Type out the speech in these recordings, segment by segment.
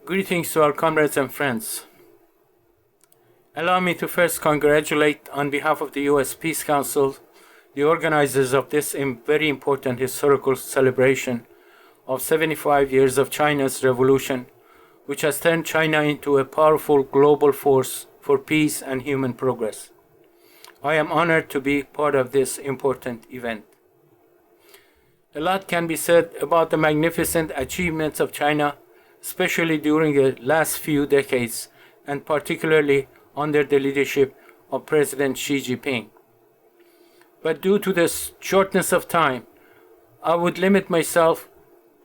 Greetings to our comrades and friends. Allow me to first congratulate, on behalf of the U.S. Peace Council, the organizers of this very important historical celebration of 75 years of China's revolution, which has turned China into a powerful global force for peace and human progress. I am honored to be part of this important event. A lot can be said about the magnificent achievements of China, especially during the last few decades, and particularly under the leadership of President Xi Jinping. But due to the shortness of time, I would limit myself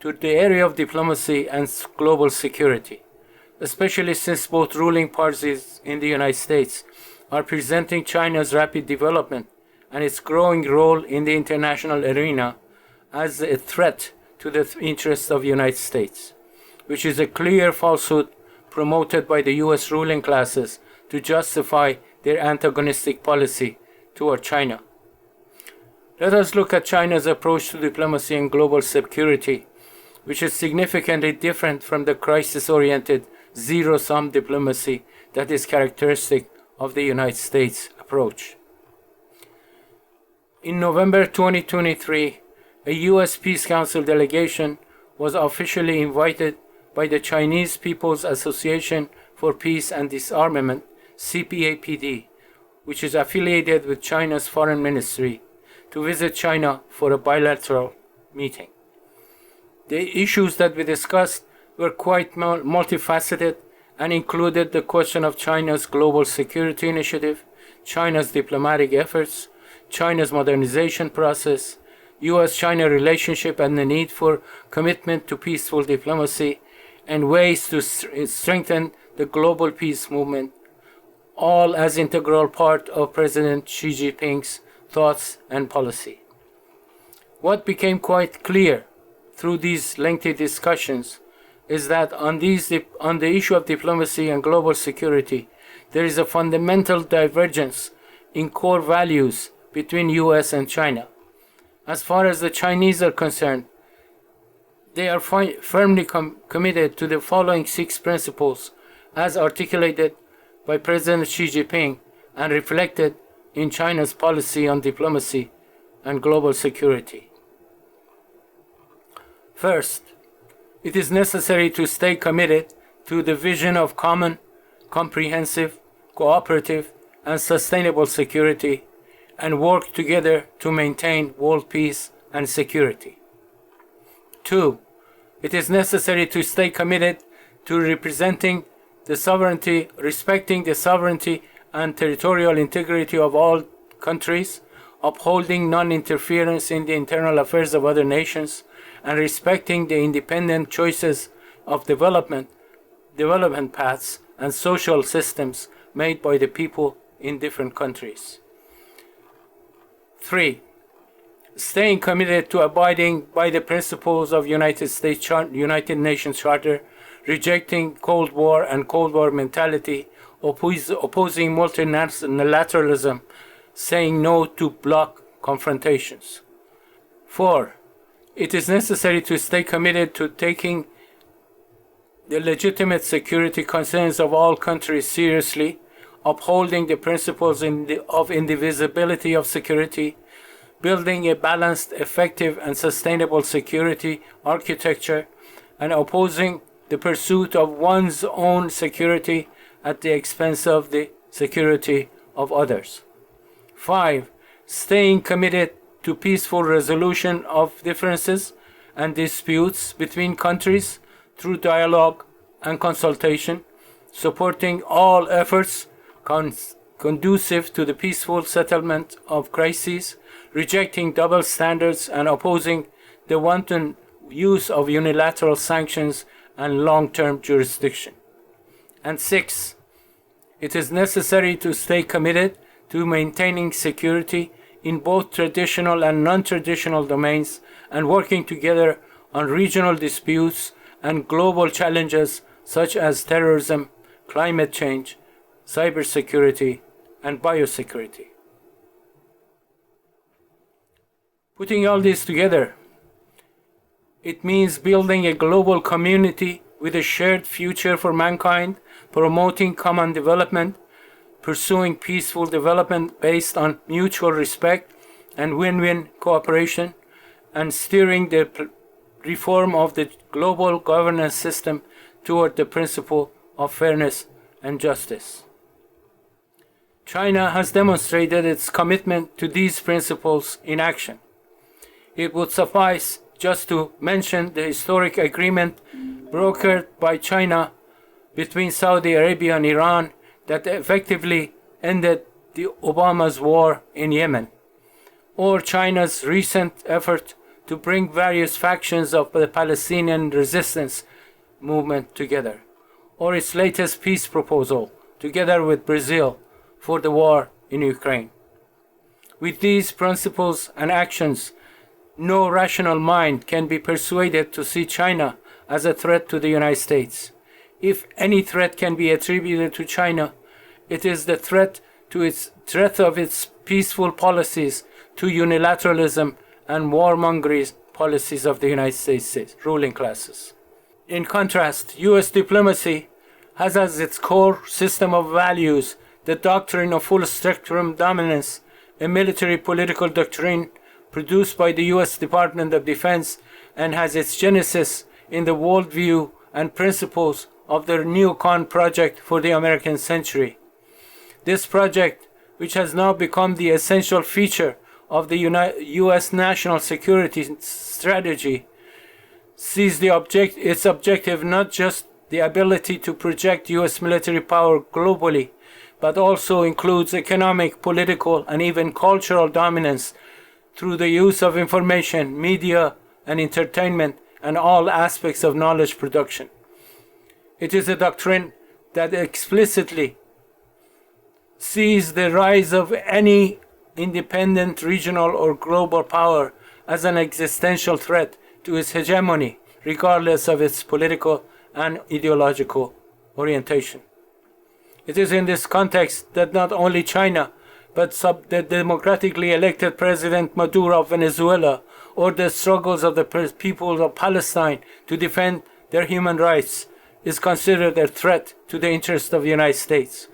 to the area of diplomacy and global security, especially since both ruling parties in the United States are presenting China's rapid development and its growing role in the international arena as a threat to the interests of the United States, which is a clear falsehood promoted by the U.S. ruling classes to justify their antagonistic policy toward China. Let us look at China's approach to diplomacy and global security, which is significantly different from the crisis-oriented zero-sum diplomacy that is characteristic of the United States approach. In November 2023, a U.S. Peace Council delegation was officially invited by the Chinese People's Association for Peace and Disarmament, CPAPD, which is affiliated with China's Foreign Ministry, to visit China for a bilateral meeting. The issues that we discussed were quite multifaceted and included the question of China's global security initiative, China's diplomatic efforts, China's modernization process, U.S.-China relationship and the need for commitment to peaceful diplomacy, and ways to strengthen the global peace movement, all as integral part of President Xi Jinping's thoughts and policy. What became quite clear through these lengthy discussions is that on the issue of diplomacy and global security, there is a fundamental divergence in core values between U.S. and China. As far as the Chinese are concerned, they are firmly committed to the following 6 principles as articulated by President Xi Jinping and reflected in China's policy on diplomacy and global security. First, it is necessary to stay committed to the vision of common, comprehensive, cooperative, and sustainable security and work together to maintain world peace and security. 2. It is necessary to stay committed to respecting the sovereignty and territorial integrity of all countries, upholding non-interference in the internal affairs of other nations, and respecting the independent choices of development paths and social systems made by the people in different countries. 3. Staying committed to abiding by the principles of United Nations Charter, rejecting Cold War and Cold War mentality, opposing multilateralism, saying no to bloc confrontations. 4. It is necessary to stay committed to taking the legitimate security concerns of all countries seriously, upholding the principles of indivisibility of security, building a balanced, effective, and sustainable security architecture, and opposing the pursuit of one's own security at the expense of the security of others. 5. Staying committed to peaceful resolution of differences and disputes between countries through dialogue and consultation, supporting all efforts conducive to the peaceful settlement of crises, rejecting double standards and opposing the wanton use of unilateral sanctions and long-term jurisdiction. And 6. It is necessary to stay committed to maintaining security in both traditional and non-traditional domains and working together on regional disputes and global challenges such as terrorism, climate change, cybersecurity, and biosecurity. Putting all this together, it means building a global community with a shared future for mankind, promoting common development, pursuing peaceful development based on mutual respect and win-win cooperation, and steering the reform of the global governance system toward the principle of fairness and justice. China has demonstrated its commitment to these principles in action. It would suffice just to mention the historic agreement brokered by China between Saudi Arabia and Iran that effectively ended the Obama's war in Yemen, or China's recent effort to bring various factions of the Palestinian resistance movement together, or its latest peace proposal, together with Brazil, for the war in Ukraine. With these principles and actions, no rational mind can be persuaded to see China as a threat to the United States. If any threat can be attributed to China, it is the threat of its peaceful policies to unilateralism and warmongering policies of the United States ruling classes. In contrast, U.S. diplomacy has as its core system of values the doctrine of full spectrum dominance, a military political doctrine produced by the U.S. Department of Defense and has its genesis in the worldview and principles of the Neocon project for the American century. This project, which has now become the essential feature of the U.S. national security strategy, sees its objective not just the ability to project U.S. military power globally, but also includes economic, political, and even cultural dominance through the use of information, media, and entertainment, and all aspects of knowledge production. It is a doctrine that explicitly sees the rise of any independent regional or global power as an existential threat to its hegemony, regardless of its political and ideological orientation. It is in this context that not only China, but the democratically elected President Maduro of Venezuela, or the struggles of the people of Palestine to defend their human rights, is considered a threat to the interests of the United States.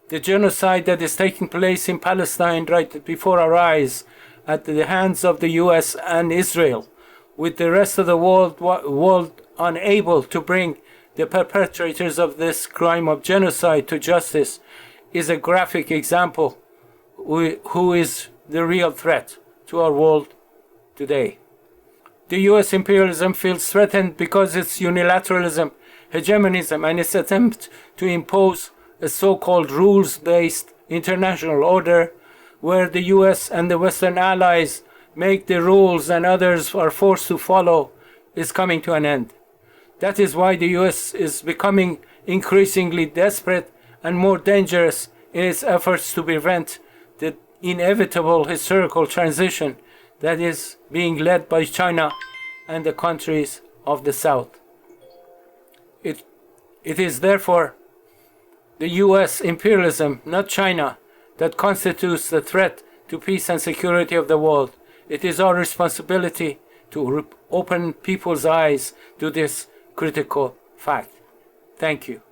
The genocide that is taking place in Palestine right before our eyes at the hands of the U.S. and Israel, with the rest of the world unable to bring the perpetrators of this crime of genocide to justice, is a graphic example who is the real threat to our world today. The U.S. imperialism feels threatened because its unilateralism, hegemonism, and its attempt to impose a so-called rules-based international order where the U.S. and the Western allies make the rules and others are forced to follow is coming to an end. That is why the U.S. is becoming increasingly desperate and more dangerous in its efforts to prevent the inevitable historical transition that is being led by China and the countries of the South. It is therefore the U.S. imperialism, not China, that constitutes the threat to peace and security of the world. It is our responsibility to open people's eyes to this critical fact. Thank you.